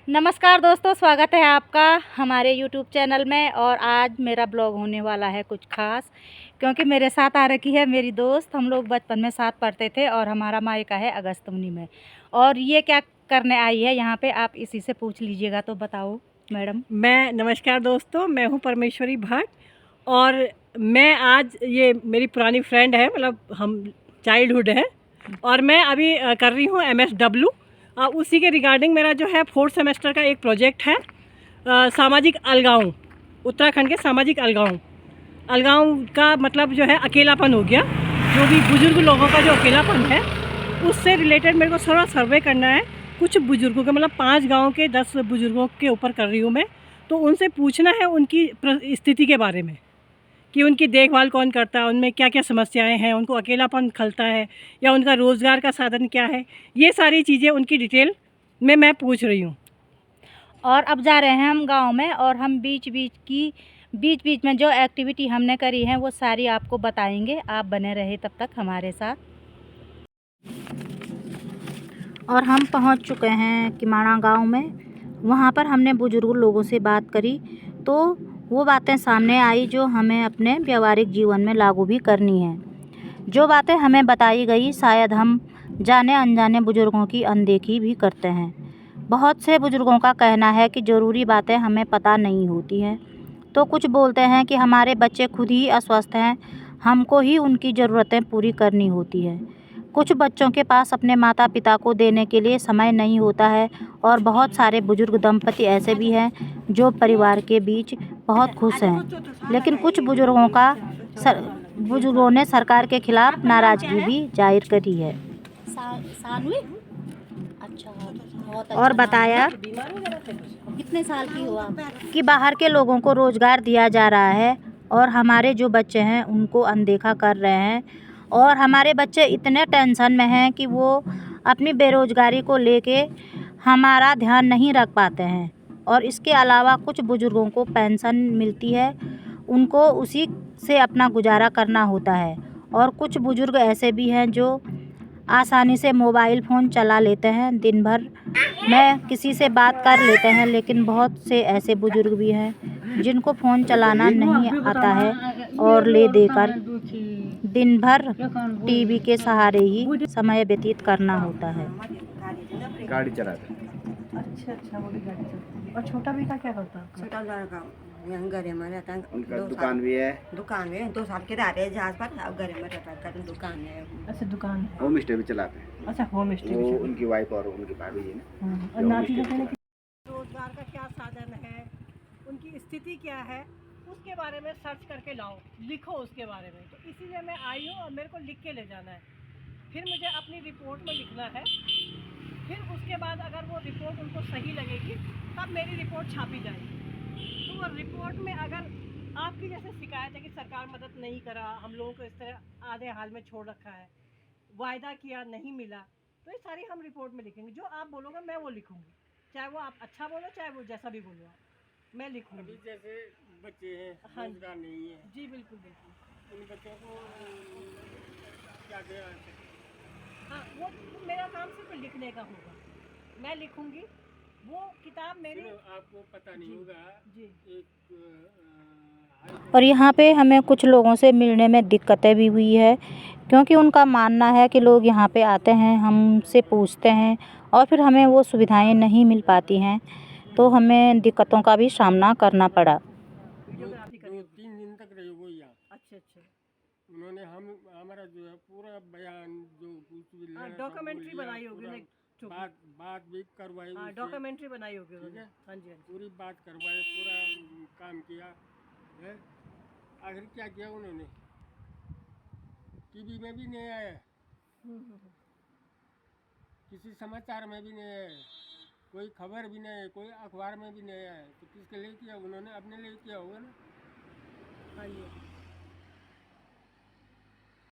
नमस्कार दोस्तों, स्वागत है आपका हमारे YouTube चैनल में। और आज मेरा ब्लॉग होने वाला है कुछ ख़ास, क्योंकि मेरे साथ आ रखी है मेरी दोस्त। हम लोग बचपन में साथ पढ़ते थे और हमारा मायका है अगस्तमुनि में। और ये क्या करने आई है यहाँ पे, आप इसी से पूछ लीजिएगा। तो बताओ मैडम। नमस्कार दोस्तों, मैं हूँ परमेश्वरी भट्ट और मैं आज ये मेरी पुरानी फ्रेंड है, मतलब हम चाइल्डहुड है। और मैं अभी कर रही हूँ MSW। उसी के रिगार्डिंग मेरा जो है 4th सेमेस्टर का एक प्रोजेक्ट है, सामाजिक अलगाव। उत्तराखंड के सामाजिक अलगाव का मतलब जो है अकेलापन हो गया। जो भी बुज़ुर्ग लोगों का जो अकेलापन है उससे रिलेटेड मेरे को थोड़ा सर्वे करना है। कुछ बुज़ुर्गों के, मतलब 5 गांव के 10 बुज़ुर्गों के ऊपर कर रही हूँ मैं। तो उनसे पूछना है उनकी स्थिति के बारे में कि उनकी देखभाल कौन करता है, उनमें क्या क्या समस्याएं हैं, उनको अकेलापन खलता है या उनका रोज़गार का साधन क्या है। ये सारी चीज़ें उनकी डिटेल में मैं पूछ रही हूँ। और अब जा रहे हैं हम गांव में, और हम बीच बीच में जो एक्टिविटी हमने करी है वो सारी आपको बताएंगे। आप बने रहे तब तक हमारे साथ। और हम पहुंच चुके हैं किमाणा गांव में। वहां पर हमने बुजुर्ग लोगों से बात करी, तो वो बातें सामने आई जो हमें अपने व्यवहारिक जीवन में लागू भी करनी है। जो बातें हमें बताई गई, शायद हम जाने अनजाने बुजुर्गों की अनदेखी भी करते हैं। बहुत से बुजुर्गों का कहना है कि ज़रूरी बातें हमें पता नहीं होती हैं। तो कुछ बोलते हैं कि हमारे बच्चे खुद ही अस्वस्थ हैं, हमको ही उनकी ज़रूरतें पूरी करनी होती है। कुछ बच्चों के पास अपने माता पिता को देने के लिए समय नहीं होता है। और बहुत सारे बुजुर्ग दंपति ऐसे भी हैं जो परिवार के बीच बहुत खुश हैं। लेकिन कुछ बुजुर्गों ने सरकार के खिलाफ नाराज़गी भी जाहिर करी है। और बताया कितने साल की हुआ कि बाहर के लोगों को रोज़गार दिया जा रहा है और हमारे जो बच्चे हैं उनको अनदेखा कर रहे हैं। और हमारे बच्चे इतने टेंशन में हैं कि वो अपनी बेरोज़गारी को लेके हमारा ध्यान नहीं रख पाते हैं। और इसके अलावा कुछ बुज़ुर्गों को पेंशन मिलती है, उनको उसी से अपना गुजारा करना होता है। और कुछ बुज़ुर्ग ऐसे भी हैं जो आसानी से मोबाइल फ़ोन चला लेते हैं, दिन भर में किसी से बात कर लेते हैं। लेकिन बहुत से ऐसे बुज़ुर्ग भी हैं जिनको फ़ोन चलाना नहीं आता है और ले देकर दिन भर टीवी के सहारे ही समय व्यतीत करना होता है। गाड़ी चलाते। अच्छा, वो भी गाड़ी चलती है। और छोटा बेटा क्या करता है? छोटा लड़का यहाँ घर में रहता है। उनका दुकान भी है। दुकान है, 2 साल के रहते हैं जहाज पर, अब घर में रहता है। दुकान है। अच्छा, दुकान है। होम स्टे भी चलाते हैं। अच्छा, होम स्टे वो भी। उनकी वाइफ और उनकी भाभी है ना। और नाती का रोजगार का क्या साधन है, उनकी स्थिति क्या है, उसके बारे में सर्च करके लाओ, लिखो उसके बारे में। तो इसीलिए मैं आई हूँ और मेरे को लिख के ले जाना है। फिर मुझे अपनी रिपोर्ट में लिखना है। फिर उसके बाद अगर वो रिपोर्ट उनको सही लगेगी तब मेरी रिपोर्ट छापी जाएगी। तो वो रिपोर्ट में अगर आपकी जैसे शिकायत है कि सरकार मदद नहीं करा, हम लोगों को इस तरह आधे हाल में छोड़ रखा है, वायदा किया नहीं मिला, तो ये सारी हम रिपोर्ट में लिखेंगे। जो आप बोलोगे मैं वो लिखूंगी, चाहे वो आप अच्छा बोलो चाहे वो जैसा भी बोलो, मैं लिखूंगी। अभी जैसे बच्चे हैं, हाँ रोजगार नहीं है, जी बिल्कुल बिल्कुल। उन बच्चों को क्या देना है? हाँ, वो मेरा काम सिर्फ लिखने का होगा, मैं लिखूंगी। वो किताब मेरी आपको पता नहीं होगा जी। और यहाँ पे हमें कुछ लोगों से मिलने में दिक्कतें भी हुई है, क्योंकि उनका मानना है कि लोग यहाँ पे आते हैं, हमसे पूछते हैं और फिर हमें वो सुविधाएं नहीं मिल पाती हैं, तो हमें दिक्कतों का भी सामना करना पड़ा। 2-3 दिन तक रहे वो यहाँ। अच्छा। उन्होंने हमारा जो है पूरा बयान जो डॉक्यूमेंट्री बनाई होगी ना, बात भी करवाई। हाँ, डॉक्यूमेंट्री बनाई होगी उन्होंने। हाँ जी। पूरी बात करवाई, पूरा काम किया है। आखिर क्या किया उन्होंने? टीवी में भी नहीं आया, किसी समाचार में भी नहीं आया, कोई खबर भी नहीं है, कोई अखबार में भी नहीं आया। तो किसके लिए किया? उन्होंने अपने लिए किया होगा ना। हाँ जी।